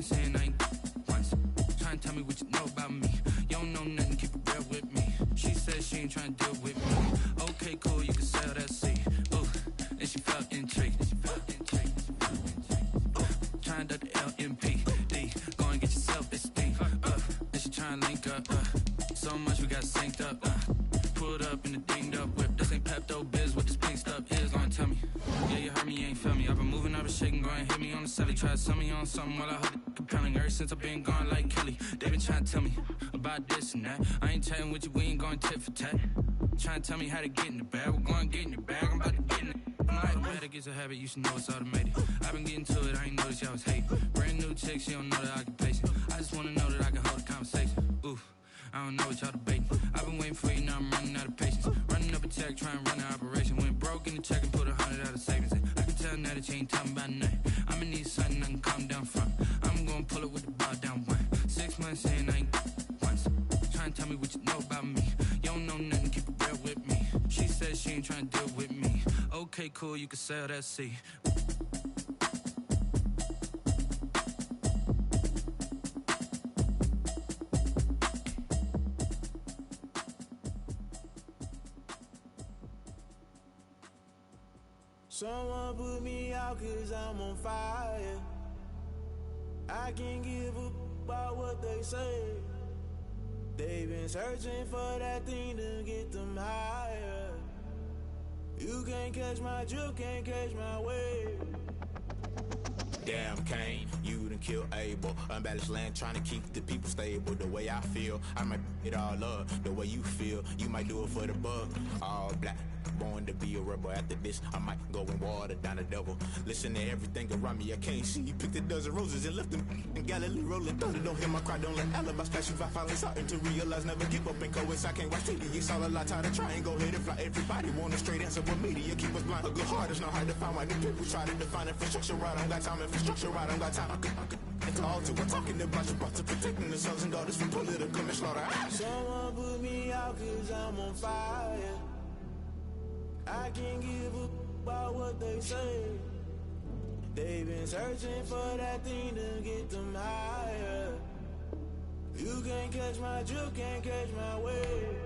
saying I ain't once. Trying to tell me what you know about me. You don't know nothing, keep it real with me. She said she ain't trying to deal with me. Okay, cool, you can sell that seed. Ooh, and she felt intrigued. Trying to the LMP. Go and get yourself esteem. And she trying to link up. So much we got synced up. Pulled up in the dinged up whip. This ain't Pepto Biz, what this pink stuff is. Long tell me. Yeah, you heard me, you ain't feel me. I've been moving, I've been shaking, go and hit me on the celly. Try to sell me on something while I hold it compelling. Ever since I've been gone like Kelly, they been trying to tell me about this and that. I ain't chatting with you, we ain't going tit for tat. Trying to tell me how to get in the bag. We're going to get in the bag, I'm about to get in it. I'm like, better get a habit, you should know it's automated. I've been getting to it, I ain't noticed y'all was hating. Brand new chick, she don't know the occupation. I just wanna know that I can hold a conversation. Ooh, I don't know what y'all debating. I've been waiting for you, now I'm running out of patience. Running up a check, trying to run an operation. Went broke in the check and put 100 out of savings in. I can tell now that you ain't talking about nothing. I'ma need something I can calm down from. I'm gonna pull it with the bar down one. 6 months saying I ain't once. Trying to tell me what you know about me. You don't know nothing, keep it real with me. She said she ain't trying to deal with me. Okay, cool, you can sell that seed. Someone put me out cause I'm on fire. I can't give a about what they say. They've been searching for that thing to get them higher. You can't catch my drift, can't catch my wave. Damn, Kane, you done killed Abel. Unbalanced land, trying to keep the people stable. The way I feel, I might it all up. The way you feel, you might do it for the bug. All black, born to be a rebel. After this, I might go and water down the devil. Listen to everything around me, I can't see. Picked a dozen roses and left them in Galilee rolling thunder. Don't hear my cry, don't let alibis pass you. I finally starting to realize, never give up and coincide. I can't watch TV, it's all a lot. Tired of trying, go ahead and fly. Everybody want a straight answer, but media keep us blind. A good heart is not hard to find. Why the people try to define infrastructure right? I don't got time, infrastructure right, I don't got time. I could it's all we're talking about you, about to protecting the sons and daughters from political manslaughter. Someone put me out cause I'm on fire. I can't give a about what they say. They've been searching for that thing to get them higher. You can't catch my drift, can't catch my wave.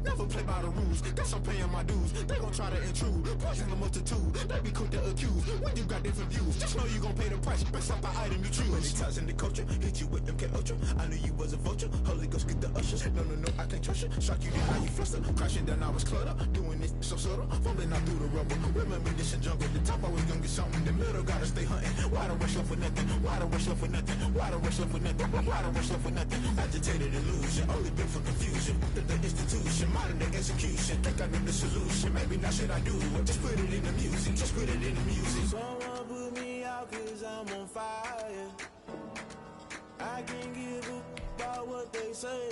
Never play by the rules, guess I'm paying my dues. They gon' try to intrude, poison the multitude. They be quick to accuse, when you got different views. Just know you gon' pay the price, based off the item you choose. Many ties in the culture, hit you with MK Ultra. I knew you was a vulture, Holy Ghost get the ushers. No, I can't trust you, shock you, then now you fluster. Crashing down, I was cluttered, doing this so subtle. Fumbling out through the rubble, remember this a jungle. The top, I was gonna get something, in the middle, gotta stay hunting. Why the rush left for nothing, why the rush left for nothing, why the rush left for nothing, why the rush left for nothing. Agitated illusion, only built for confusion. The institution, modern day execution. Think I know the solution. Maybe not should I do it? Just put it in the music. Just put it in the music. Someone put me out cause I'm on fire. I can't give a about what they say.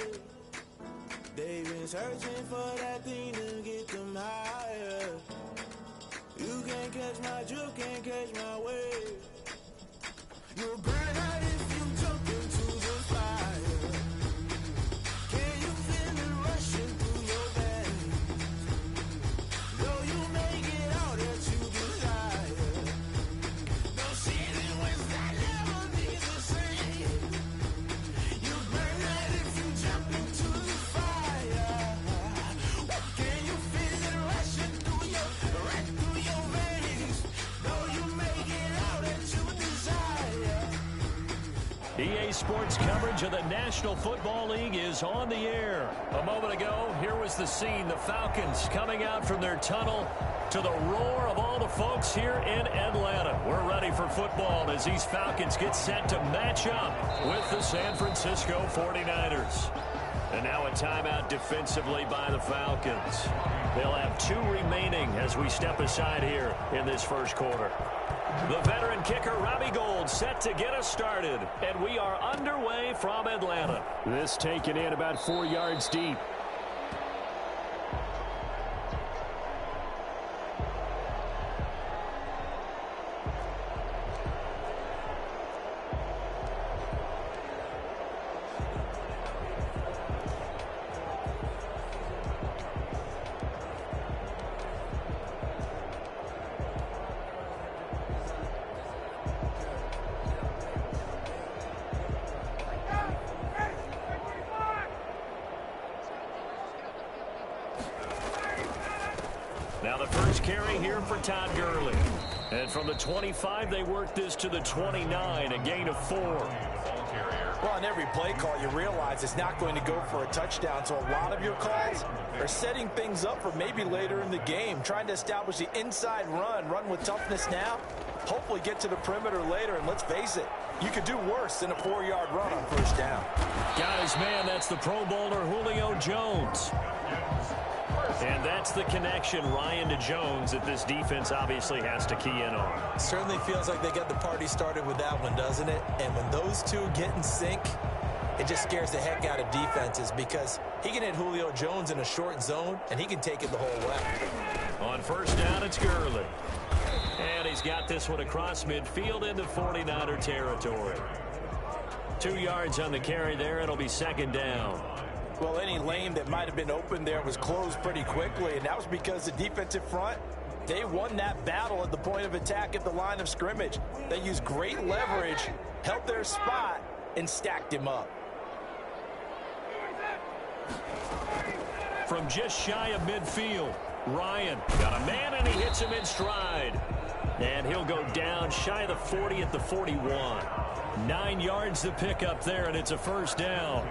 They've been searching for that thing to get them higher. You can't catch my drift, can't catch my wave. You'll burn out if you jump into the fire. Can you feel it rushing through your veins? Though you may get all that you desire, no ceiling was that never be the same. You burn out if you jump into the fire. Can you feel it rushing through your veins? Though you may get all that you desire. EA Sports coverage of the National Football League is on the air. A moment ago, here was the scene. The Falcons coming out from their tunnel to the roar of all the folks here in Atlanta. We're ready for football as these Falcons get set to match up with the San Francisco 49ers. And now a timeout defensively by the Falcons. They'll have 2 remaining as we step aside here in this first quarter. The veteran kicker, Robbie Gould, set to get us started. And we are underway from Atlanta. This taken in about 4 yards deep. first carry here for Todd Gurley. And from the 25, they work this to the 29, a gain of 4. Well, on every play call, you realize it's not going to go for a touchdown, so a lot of your calls are setting things up for maybe later in the game, trying to establish the inside run with toughness now, hopefully get to the perimeter later, and let's face it, you could do worse than a 4-yard run on first down. Got his man, that's the Pro Bowler Julio Jones. And that's the connection, Ryan, to Jones, that this defense obviously has to key in on. Certainly feels like they got the party started with that one, doesn't it? And when those two get in sync, it just scares the heck out of defenses because he can hit Julio Jones in a short zone, and he can take it the whole way. On first down, it's Gurley. And he's got this one across midfield into 49er territory. 2 yards on the carry there. It'll be second down. Well, any lane that might have been open there was closed pretty quickly, and that was because the defensive front, they won that battle at the point of attack at the line of scrimmage. They used great leverage, held their spot, and stacked him up. From just shy of midfield, Ryan got a man, and he hits him in stride. And he'll go down shy of the 40 at the 41. 9 yards to pick up there, and it's a first down.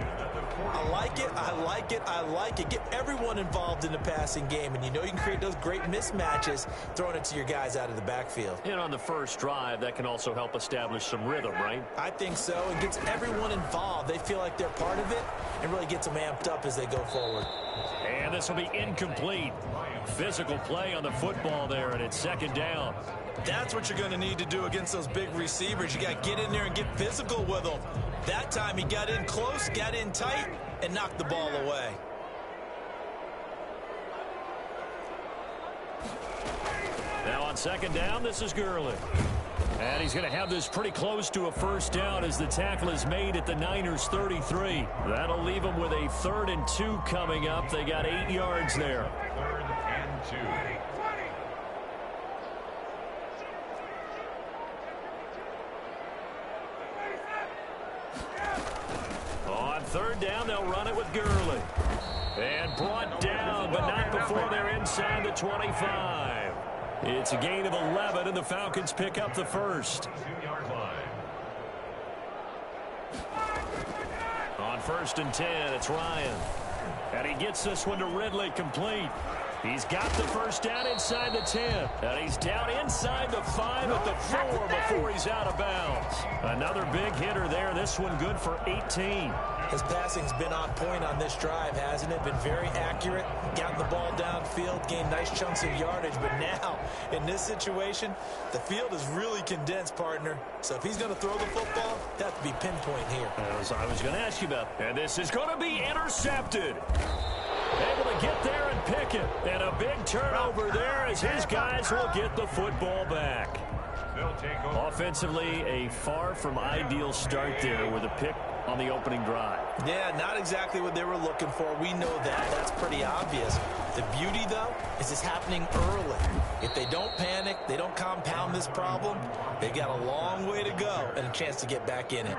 I like it, I like it, I like it. Get everyone involved in the passing game, and you know you can create those great mismatches throwing it to your guys out of the backfield. And on the first drive, that can also help establish some rhythm, right? I think so. It gets everyone involved. They feel like they're part of it and really gets them amped up as they go forward. And this will be incomplete. Physical play on the football there, and it's second down. That's what you're going to need to do against those big receivers. You got to get in there and get physical with them. That time he got in close, got in tight, and knocked the ball away. Now on second down, this is Gurley. And he's going to have this pretty close to a first down as the tackle is made at the Niners' 33. That'll leave them with a 3rd and 2 coming up. They got 8 yards there. 3rd and 2. On third down, they'll run it with Gurley. And brought down, but not before they're inside the 25. It's a gain of 11, and the Falcons pick up the first. 2-yard line. On 1st and 10, it's Ryan. And he gets this one to Ridley complete. He's got the first down inside the 10. And he's down inside the 5 at the 4 before he's out of bounds. Another big hitter there. This one good for 18. His passing's been on point on this drive, hasn't it? Been very accurate, gotten the ball downfield, gained nice chunks of yardage. But now, in this situation, the field is really condensed, partner. So if he's going to throw the football, that have to be pinpoint here. As I was going to ask you about. And this is going to be intercepted. Able to get there and pick it. And a big turnover there as his guys will get the football back. Offensively, a far from ideal start there with a pick on the opening drive. Yeah, not exactly what they were looking for. We know that. That's pretty obvious. The beauty, though, is it's happening early. If they don't panic, they don't compound this problem, they got a long way to go and a chance to get back in it.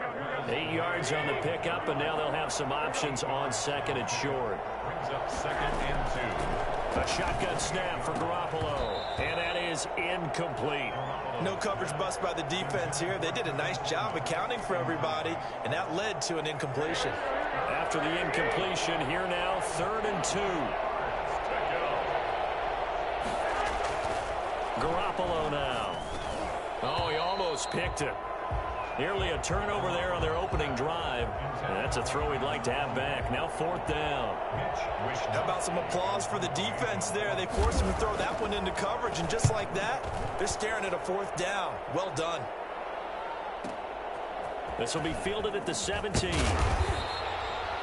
8 yards on the pickup, and now they'll have some options on 2nd and short. Brings up 2nd and 2. A shotgun snap for Garoppolo, and that is incomplete. No coverage bust by the defense here. They did a nice job accounting for everybody, and that led to an incompletion. After the incompletion, here now, 3rd and 2. Garoppolo now. Oh, he almost picked it. Nearly a turnover there on their opening drive. And that's a throw he'd like to have back. Now 4th down. How about some applause for the defense there? They forced him to throw that one into coverage, and just like that, they're staring at a 4th down. Well done. This will be fielded at the 17.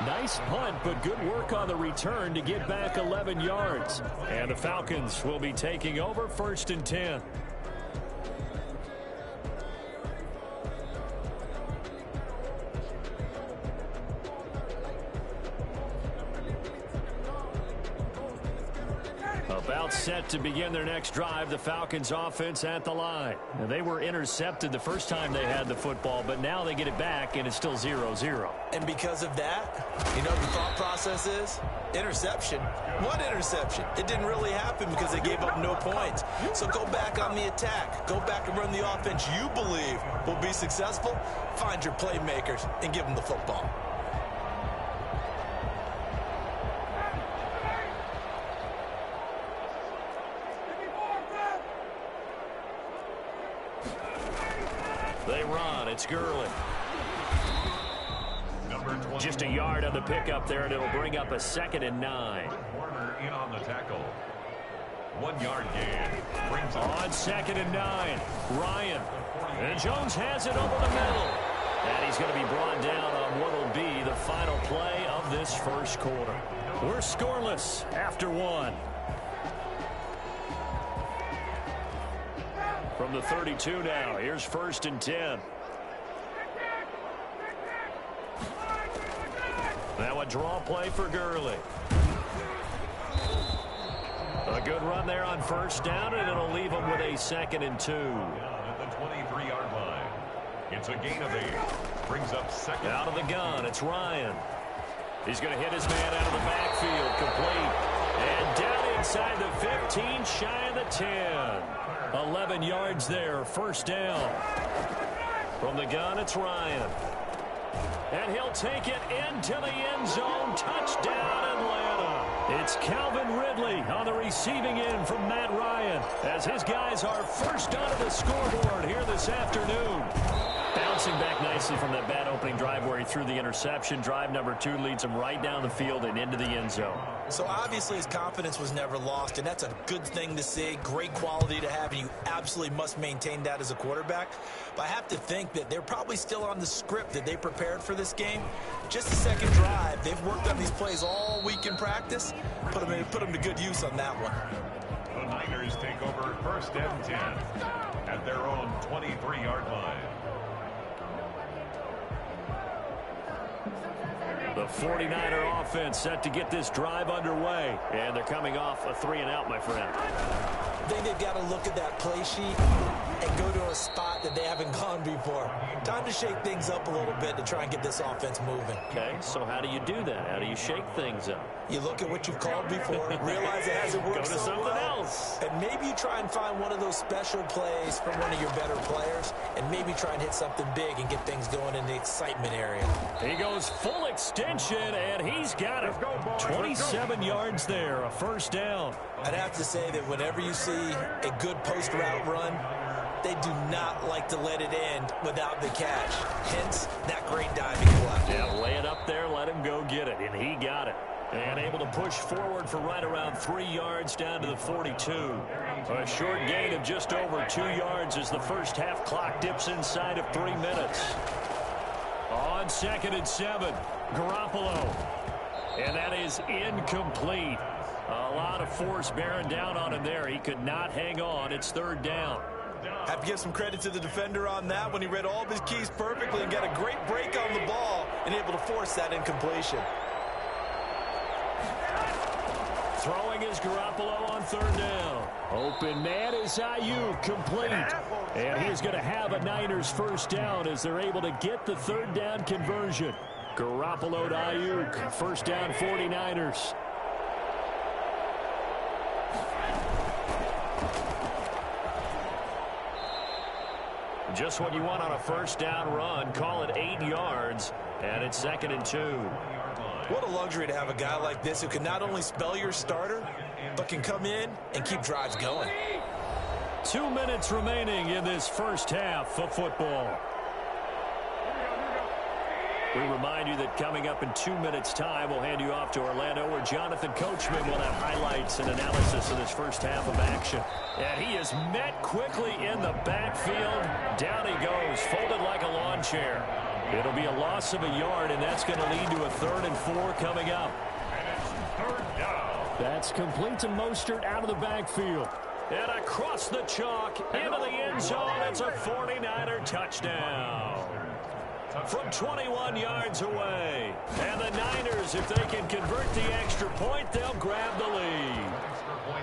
Nice punt, but good work on the return to get back 11 yards. And the Falcons will be taking over 1st and 10. About Timeout set to begin their next drive. The Falcons offense at the line. Now, they were intercepted the first time they had the football, but now they get it back, and it's still 0-0. And because of that, you know what the thought process is? Interception. What interception? It didn't really happen because they gave up no points. So go back on the attack. Go back and run the offense you believe will be successful. Find your playmakers and give them the football. They run. It's Gurley. Just a yard on the pickup there, and it'll bring up a 2nd and 9. Warner in on the tackle. 1 yard gain. Brings on 2nd and 9. Ryan. And Jones has it over the middle. And he's going to be brought down on what will be the final play of this first quarter. We're scoreless after 1. From the 32 now, here's 1st and 10. Now a draw play for Gurley. A good run there on 1st down, and it'll leave him with a 2nd and 2. At the 23-yard line. It's a gain of 8. Brings up 2nd. Out of the gun, it's Ryan. He's going to hit his man out of the backfield, complete. And down inside the 15, shy of the 10. 11 yards there, 1st down. From the gun, it's Ryan. And he'll take it into the end zone. Touchdown, Atlanta. It's Calvin Ridley on the receiving end from Matt Ryan, as his guys are first onto the scoreboard here this afternoon. Bouncing back nicely from that bad opening drive where he threw the interception. Drive number 2 leads him right down the field and into the end zone. So obviously his confidence was never lost, and that's a good thing to see. Great quality to have, and you absolutely must maintain that as a quarterback. But I have to think that they're probably still on the script that they prepared for this game. Just a second drive. They've worked on these plays all week in practice. Put them to good use on that one. The Niners take over 1st and 10 at their own 23-yard line. The 49er offense set to get this drive underway. And they're coming off a 3-and-out, my friend. I think they've got to look at that play sheet and go to a spot that they haven't gone before. Time to shake things up a little bit to try and get this offense moving. Okay, so how do you do that? How do you shake things up? You look at what you've called before, realize it hasn't worked Go to so something well, else. and maybe you try and find one of those special plays from one of your better players, and maybe try and hit something big and get things going in the excitement area. He goes full extension, and he's got it. 27 yards there, a 1st down. I'd have to say that whenever you see a good post route run, they do not like to let it end without the catch. Hence, that great diving play. Yeah, lay it up there, let him go get it, and he got it. And able to push forward for right around 3 yards down to the 42. A short gain of just over 2 yards as the first half clock dips inside of 3 minutes. On 2nd and 7, Garoppolo. And that is incomplete. A lot of force bearing down on him there. He could not hang on. It's 3rd down. Have to give some credit to the defender on that when he read all of his keys perfectly and got a great break on the ball and able to force that incompletion. Throwing is Garoppolo on 3rd down. Open man is Ayuk, complete. And he is going to have a Niners 1st down as they're able to get the 3rd down conversion. Garoppolo to Ayuk, 1st down 49ers. Just what you want on a 1st down run. Call it 8 yards, and it's 2nd and 2. What a luxury to have a guy like this who can not only spell your starter, but can come in and keep drives going. 2 minutes remaining in this first half of football. We remind you that coming up in 2 minutes' time, we'll hand you off to Orlando, where Jonathan Coachman will have highlights and analysis of this first half of action. And he is met quickly in the backfield. Down he goes, folded like a lawn chair. It'll be a loss of a yard, and that's going to lead to a 3rd and 4 coming up. And it's 3rd down. That's complete to Mostert out of the backfield. And across the chalk, into the end zone, it's a 49er touchdown. From 21 yards away. And the Niners, if they can convert the extra point, they'll grab the lead.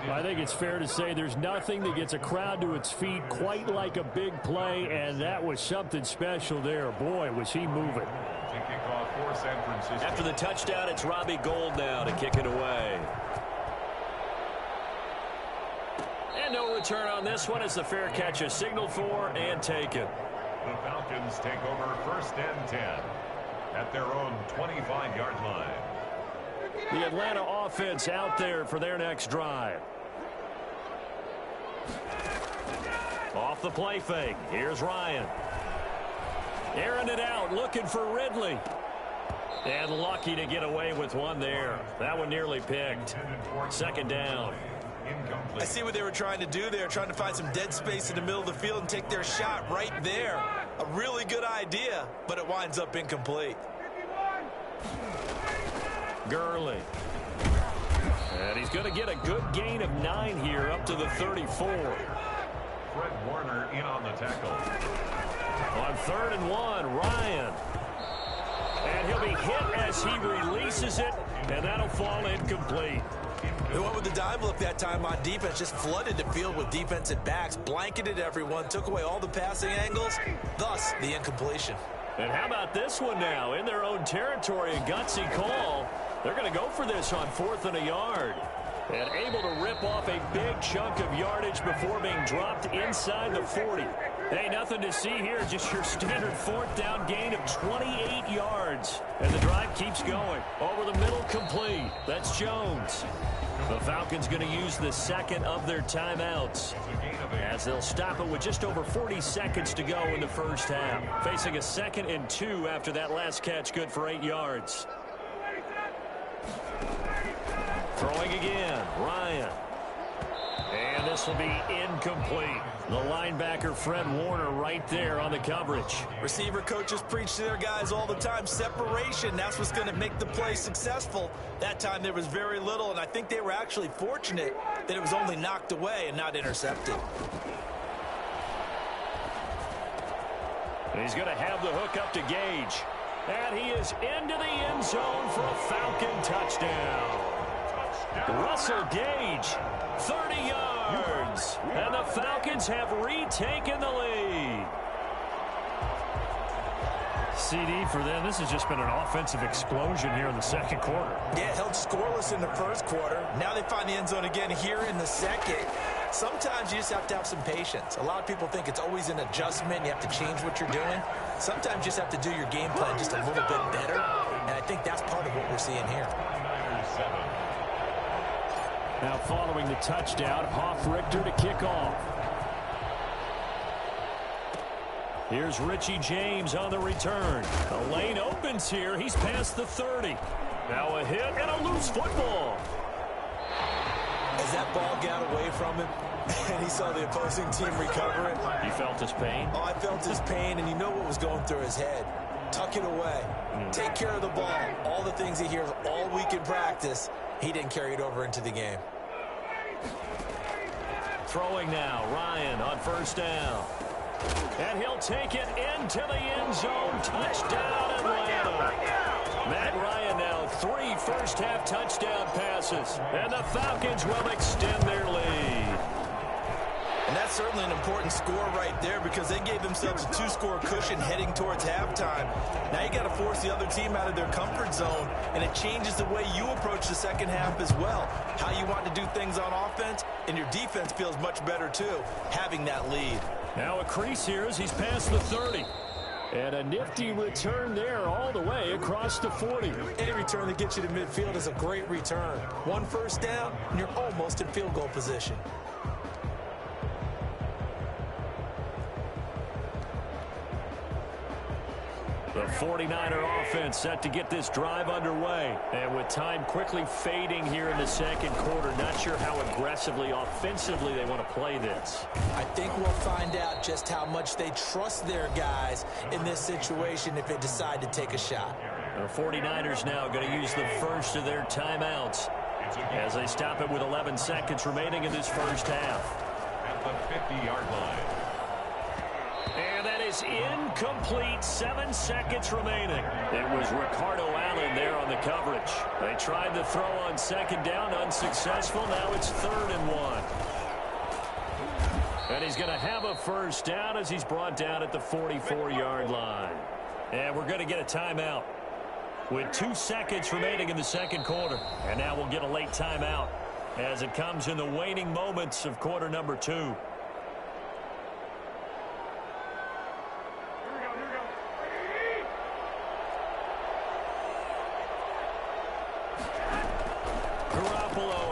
I think it's fair to say there's nothing that gets a crowd to its feet quite like a big play, and that was something special there. Boy, was he moving. After the touchdown, it's Robbie Gould now to kick it away. And no return on this one as the fair catch is signaled for and taken. The Falcons take over 1st and 10 at their own 25-yard line. The Atlanta offense out there for their next drive. Off the play fake. Here's Ryan. Airing it out, looking for Ridley. And lucky to get away with one there. That one nearly picked. 2nd down. I see what they were trying to do there, trying to find some dead space in the middle of the field and take their shot right there. A really good idea, but it winds up incomplete. Gurley. And he's going to get a good gain of 9 here up to the 34. Fred Warner in on the tackle. On 3rd and 1, Ryan. And he'll be hit as he releases it, and that'll fall incomplete. They went with the dive look that time on defense, just flooded the field with defensive backs, blanketed everyone, took away all the passing angles, thus the incompletion. And how about this one now? In their own territory, a gutsy call. They're going to go for this on 4th and a yard. And able to rip off a big chunk of yardage before being dropped inside the 40. Hey, nothing to see here. Just your standard 4th down gain of 28 yards. And the drive keeps going. Over the middle, complete. That's Jones. The Falcons going to use the 2nd of their timeouts, as they'll stop it with just over 40 seconds to go in the 1st half. Facing a 2nd and 2 after that last catch, good for 8 yards. Throwing again, Ryan. And this will be incomplete. The linebacker, Fred Warner, right there on the coverage. Receiver coaches preach to their guys all the time. Separation, that's what's going to make the play successful. That time there was very little, and I think they were actually fortunate that it was only knocked away and not intercepted. And he's going to have the hook up to Gage. And he is into the end zone for a Falcon touchdown. Russell Gage, 30 yards. And the Falcons have retaken the lead. CD for them. This has just been an offensive explosion here in the 2nd quarter. Yeah, held scoreless in the 1st quarter. Now they find the end zone again here in the 2nd. Sometimes you just have to have some patience. A lot of people think it's always an adjustment. You have to change what you're doing. Sometimes you just have to do your game plan just a little bit better. And I think that's part of what we're seeing here. Now following the touchdown, Hoff-Richter to kick off. Here's Richie James on the return. The lane opens here. He's past the 30. Now a hit and a loose football. As that ball got away from him and he saw the opposing team recover it. You felt his pain? Oh, I felt his pain, and you know what was going through his head. Tuck it away. Take care of the ball. All the things he hears all week in practice, he didn't carry it over into the game. Throwing now, Ryan on 1st down. And he'll take it into the end zone. Touchdown, Atlanta. Matt Ryan now 3 first-half touchdown passes. And the Falcons will extend their lead. And that's certainly an important score right there because they gave themselves a 2-score cushion heading towards halftime. Now you got to force the other team out of their comfort zone, and it changes the way you approach the 2nd half as well. How you want to do things on offense, and your defense feels much better too, having that lead. Now a crease here as he's past the 30. And a nifty return there all the way across the 40. Any return that gets you to midfield is a great return. 1 first down, and you're almost in field goal position. The 49er offense set to get this drive underway. And with time quickly fading here in the 2nd quarter, not sure how aggressively, offensively they want to play this. I think we'll find out just how much they trust their guys in this situation if they decide to take a shot. The 49ers now going to use the 1st of their timeouts as they stop it with 11 seconds remaining in this 1st half. At the 50-yard line. And that is incomplete. 7 seconds remaining. It was Ricardo Allen Island there on the coverage. They tried the throw on second down, unsuccessful. Now it's 3rd and 1. And he's going to have a first down as he's brought down at the 44-yard line. And we're going to get a timeout with 2 seconds remaining in the second quarter. And now we'll get a late timeout as it comes in the waning moments of quarter number 2.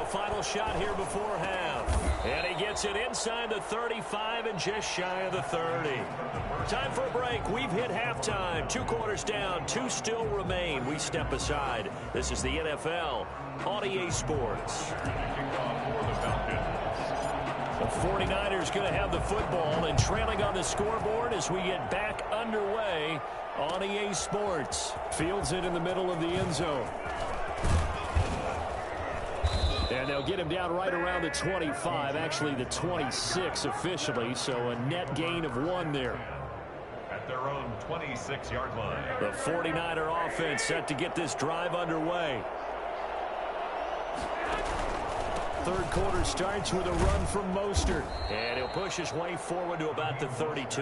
Final shot here before half. And he gets it inside the 35 and just shy of the 30. Time for a break. We've hit halftime. 2 quarters down. 2 still remain. We step aside. This is the NFL on EA Sports. The 49ers going to have the football and trailing on the scoreboard as we get back underway on EA Sports. Fields it in the middle of the end zone. And they'll get him down right around the 25, actually the 26 officially, so a net gain of 1 there. At their own 26-yard line. The 49er offense set to get this drive underway. Third quarter starts with a run from Mostert. And he'll push his way forward to about the 32.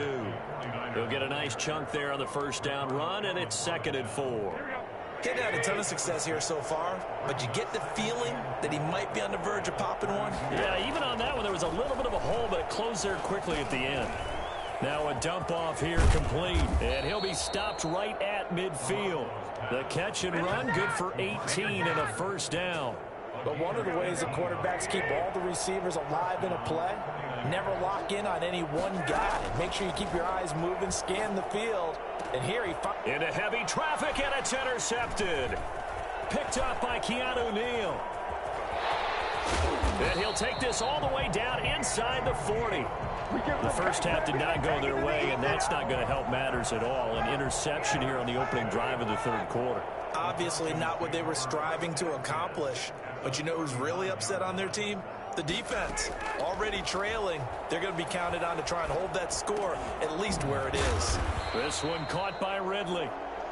He'll get a nice chunk there on the first down run, and it's 2nd and 4. Getting had a ton of success here so far, but you get the feeling that he might be on the verge of popping one. Yeah, even on that one, there was a little bit of a hole, but it closed there quickly at the end. Now a dump off here complete, and he'll be stopped right at midfield. The catch and run, good for 18 and a first down. But one of the ways that quarterbacks keep all the receivers alive in a play, never lock in on any one guy. Make sure you keep your eyes moving, scan the field. And here he into heavy traffic, and it's intercepted. Picked up by Keanu Neal. And he'll take this all the way down inside the 40. The first half did not go their way, and that's not going to help matters at all. An interception here on the opening drive of the third quarter. Obviously not what they were striving to accomplish. But you know who's really upset on their team? The defense. Already trailing. They're going to be counted on to try and hold that score at least where it is. This one caught by Ridley.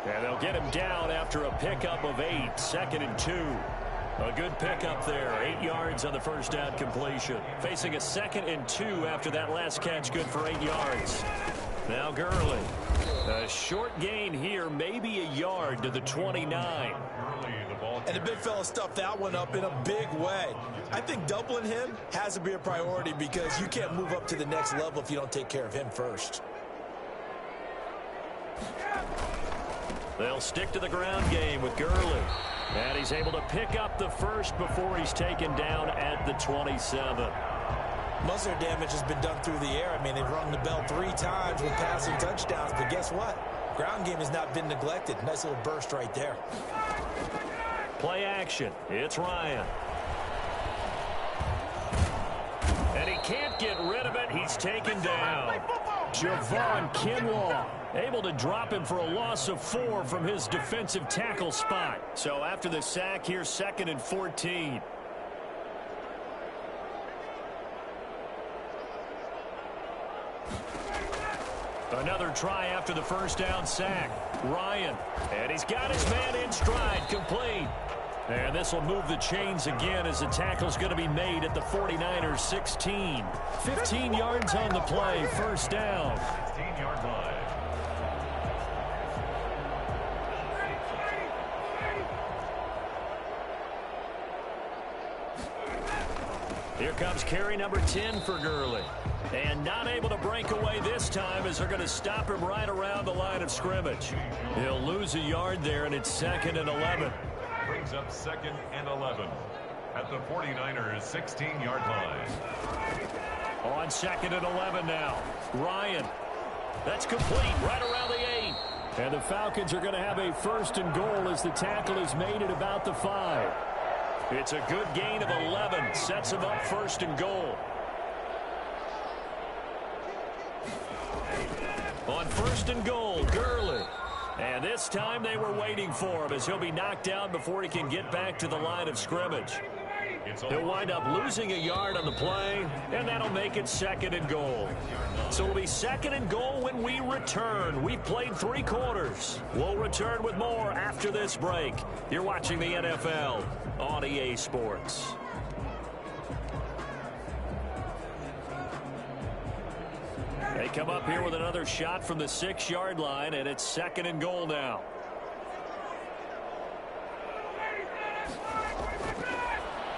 And they'll get him down after a pickup of 8. 2nd and 2. A good pickup there. 8 yards on the first down completion. Facing a 2nd and 2 after that last catch, good for 8 yards. Now Gurley. A short gain here, maybe a yard to the 29. And the big fella stuffed that one up in a big way. I think doubling him has to be a priority because you can't move up to the next level if you don't take care of him first. They'll stick to the ground game with Gurley. And he's able to pick up the first before he's taken down at the 27. Muscle damage has been done through the air. I mean, they've rung the bell 3 times with passing touchdowns, but guess what? Ground game has not been neglected. Nice little burst right there. Play action. It's Ryan. And he can't get rid of it. He's taken down. Javon Kinlaw able to drop him for a loss of 4 from his defensive tackle spot. So after the sack here, 2nd and 14. Another try after the first down sack. Ryan. And he's got his man in stride. Complete. And this will move the chains again as the tackle's going to be made at the 49ers 16. 15 yards on the play. First down. 16-yard line. Here comes carry number 10 for Gurley. And not able to break away this time as they're going to stop him right around the line of scrimmage. He'll lose a yard there, and it's 2nd and 11. Brings up 2nd and 11 at the 49ers 16-yard line. On 2nd and 11 now. Ryan. That's complete right around the 8. And the Falcons are going to have a 1st and goal as the tackle is made at about the 5. It's a good gain of 11. Sets him up 1st and goal. On 1st and goal, Gurley. And this time they were waiting for him as he'll be knocked down before he can get back to the line of scrimmage. He'll wind up losing a yard on the play, and that'll make it 2nd and goal. So it'll be 2nd and goal when we return. We've played 3 quarters. We'll return with more after this break. You're watching the NFL on EA Sports. They come up here with another shot from the 6-yard line, and it's 2nd and goal now.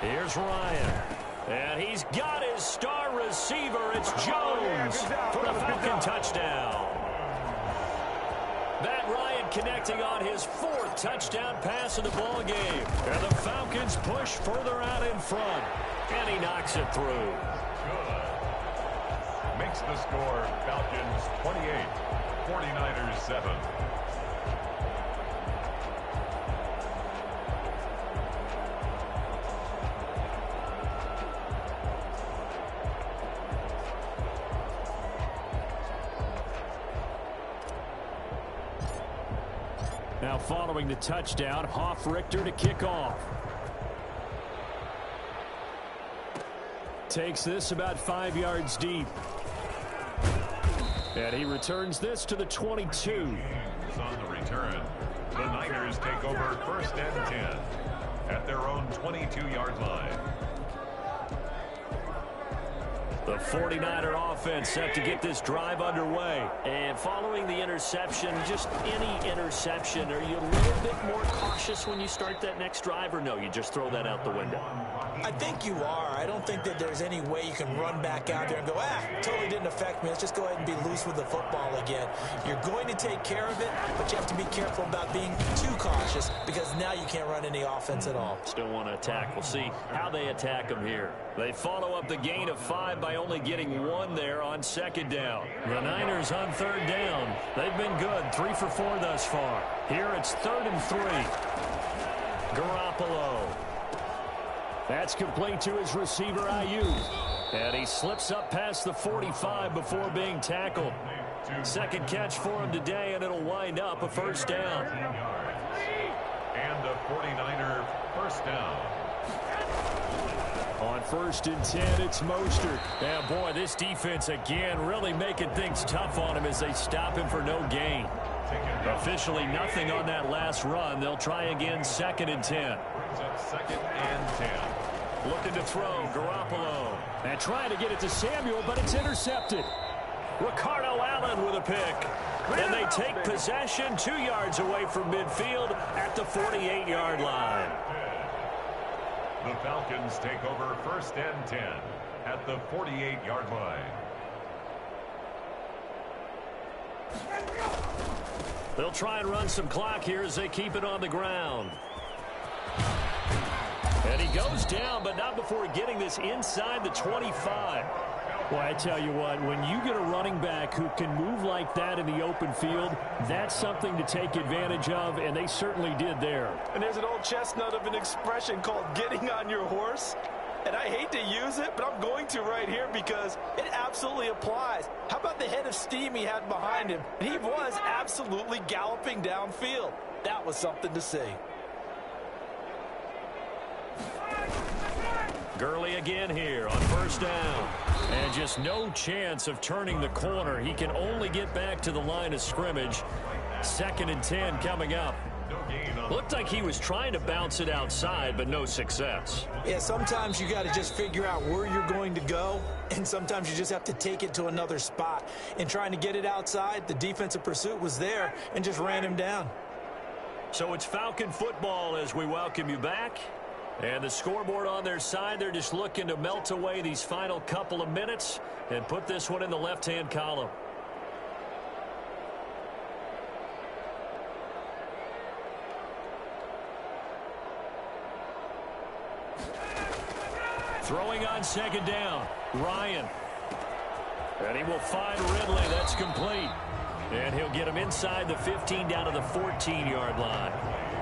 Here's Ryan. And he's got his star receiver. It's Jones for the Falcon touchdown. Matt Ryan connecting on his 4th touchdown pass of the ball game. And the Falcons push further out in front. And he knocks it through. Good. Makes the score Falcons 28, 49ers 7. Now following the touchdown, Richter to kick off. Takes this about 5 yards deep. And he returns this to the 22. On the return, the Niners take over 1st and 10 at their own 22-yard line. The 49er offense set to get this drive underway. And following the interception, just any interception, are you a little bit more cautious when you start that next drive, or no, you just throw that out the window? I think you are. I don't think that there's any way you can run back out there and go, totally didn't affect me. Let's just go ahead and be loose with the football again. You're going to take care of it, but you have to be careful about being too cautious because now you can't run any offense at all. Still want to attack. We'll see how they attack them here. They follow up the gain of 5 by only getting 1 there on 2nd down. The Niners on 3rd down. They've been good, 3 for 4 thus far. Here it's 3rd and 3. Garoppolo. That's complete to his receiver, Ayuk. And he slips up past the 45 before being tackled. 2nd catch for him today, and it'll wind up a 1st down. And a 49er 1st down. On 1st and 10, it's Mostert. And boy, this defense again really making things tough on him as they stop him for no gain. Officially nothing on that last run. They'll try again 2nd and 10. Brings up 2nd and 10. Looking to throw, Garoppolo. And trying to get it to Samuel, but it's intercepted. Ricardo Allen with a pick. And they take possession 2 yards away from midfield at the 48-yard line. The Falcons take over 1st and 10 at the 48-yard line. They'll try and run some clock here as they keep it on the ground. And he goes down, but not before getting this inside the 25. Well, I tell you what, when you get a running back who can move like that in the open field, that's something to take advantage of, and they certainly did there. And there's an old chestnut of an expression called getting on your horse. And I hate to use it, but I'm going to right here because it absolutely applies. How about the head of steam he had behind him? And he was absolutely galloping downfield. That was something to see. Gurley again here on 1st down. And just no chance of turning the corner. He can only get back to the line of scrimmage. 2nd and 10 coming up. Looked like he was trying to bounce it outside, but no success. Yeah, sometimes you got to just figure out where you're going to go, and sometimes you just have to take it to another spot. In trying to get it outside, the defensive pursuit was there and just ran him down. So it's Falcon football as we welcome you back. And the scoreboard on their side, they're just looking to melt away these final couple of minutes and put this one in the left-hand column. Throwing on 2nd down, Ryan. And he will find Ridley. That's complete. And he'll get him inside the 15 down to the 14-yard line.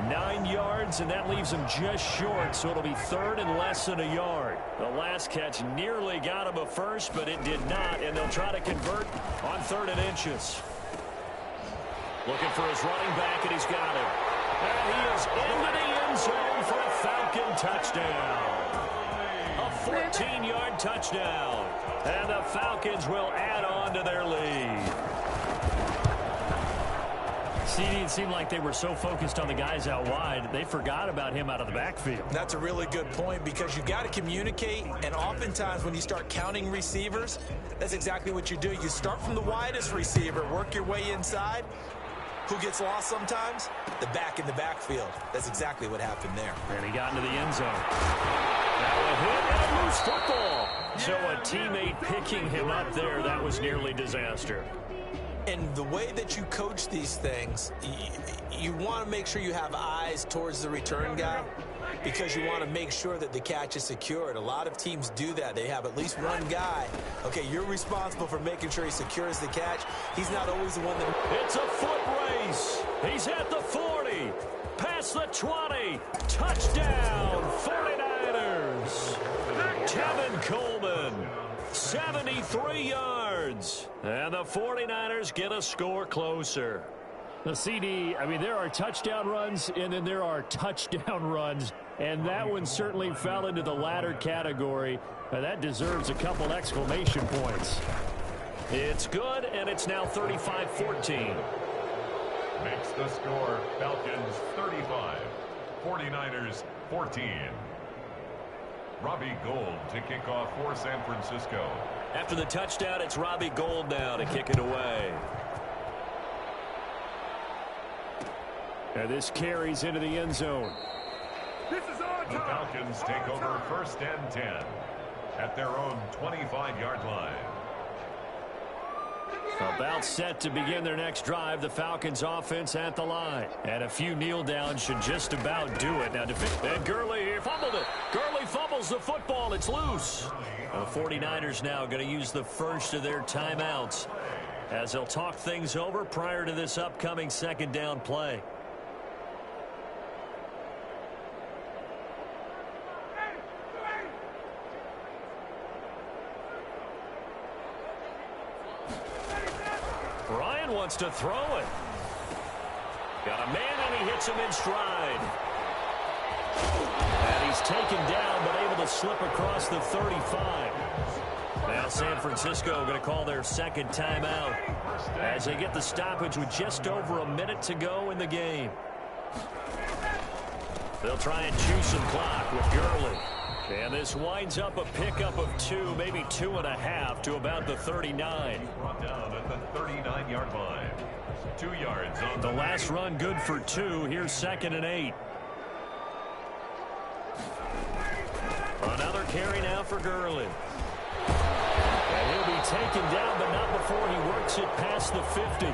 9 yards, and that leaves him just short, so it'll be 3rd and less than a yard. The last catch nearly got him a first, but it did not, and they'll try to convert on 3rd and inches. Looking for his running back, and he's got it. And he is into the end zone for a Falcon touchdown. 14-yard touchdown. And the Falcons will add on to their lead. It seemed like they were so focused on the guys out wide, they forgot about him out of the backfield. That's a really good point because you got to communicate, and oftentimes when you start counting receivers, that's exactly what you do. You start from the widest receiver, work your way inside. Who gets lost sometimes? The back in the backfield. That's exactly what happened there. And he got into the end zone. Now a hit and a loose football. So a teammate picking him up there, that was nearly disaster. And the way that you coach these things, you want to make sure you have eyes towards the return guy because you want to make sure that the catch is secured. A lot of teams do that. They have at least one guy. Okay, you're responsible for making sure he secures the catch. He's not always the one that... It's a foot race. He's at the 40. Past the 20. Touchdown, 49ers. Tevin Coleman. 73 yards. And the 49ers get a score closer. The CD, I mean, there are touchdown runs, and then there are touchdown runs. And that one certainly fell into the latter category. That deserves a couple exclamation points. It's good, and it's now 35-14. Makes the score Falcons 35, 49ers 14. Robbie Gould to kick off for San Francisco. After the touchdown, it's Robbie Gould now to kick it away. And this carries into the end zone. The Falcons take over 1st and 10 at their own 25-yard line. About set to begin their next drive. The Falcons offense at the line. And a few kneel downs should just about do it. Now, and Gurley fumbled it. Gurley fumbles the football. It's loose. The 49ers now going to use the first of their timeouts as they'll talk things over prior to this upcoming second down play. Ryan wants to throw it. Got a man, and he hits him in stride. And he's taken down, but able to slip across the 35. Now San Francisco going to call their second timeout as they get the stoppage with just over a minute to go in the game. They'll try and chew some clock with Gurley. And this winds up a pickup of 2, maybe 2.5 to about the 39. Brought down at the 39-yard line. 2 yards on the last run good for 2. Here's 2nd and 8. Another carry now for Gurley. And he'll be taken down, but not before he works it past the 50.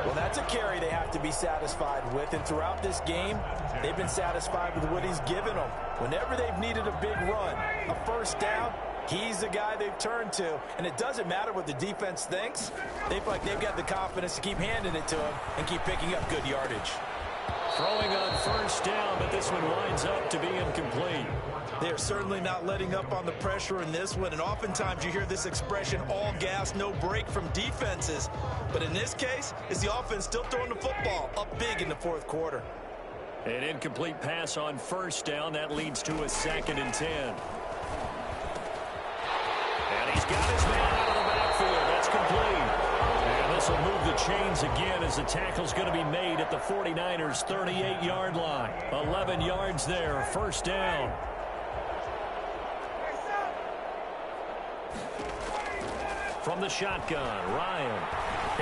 Well, that's a carry they have to be satisfied with, and throughout this game, they've been satisfied with what he's given them. Whenever they've needed a big run, a first down, he's the guy they've turned to, and it doesn't matter what the defense thinks. They feel like they've got the confidence to keep handing it to him and keep picking up good yardage. Throwing on first down, but this one winds up to be incomplete. They're certainly not letting up on the pressure in this one, and oftentimes you hear this expression, all gas, no break from defenses. But in this case, it's the offense still throwing the football up big in the fourth quarter. An incomplete pass on first down. That leads to a 2nd and 10. And he's got his man out of the backfield. That's complete. And this will move the chains again as the tackle's going to be made at the 49ers' 38-yard line. 11 yards there, first down. From the shotgun, Ryan.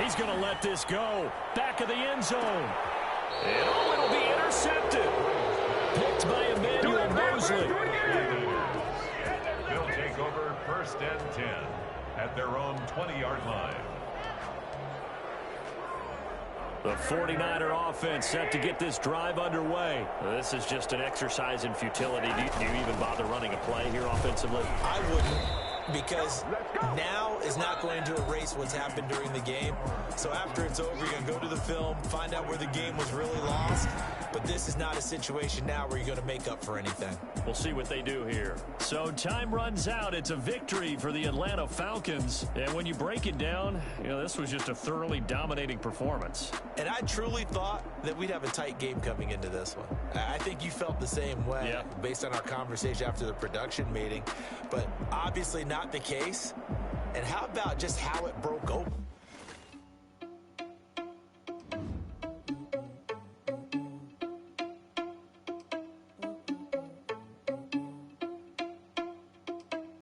He's going to let this go. Back of the end zone. And it'll be intercepted. Picked by Emmanuel Mosley. They'll take over 1st and 10 at their own 20-yard line. The 49er offense set to get this drive underway. This is just an exercise in futility. Do you even bother running a play here offensively? I wouldn't, because now is not going to erase what's happened during the game. So after it's over, you're going to go to the film, find out where the game was really lost. But this is not a situation now where you're going to make up for anything. We'll see what they do here. So time runs out. It's a victory for the Atlanta Falcons. And when you break it down, this was just a thoroughly dominating performance. And I truly thought that we'd have a tight game coming into this one. I think you felt the same way based on our conversation after the production meeting. But obviously not the case. And how about just how it broke open?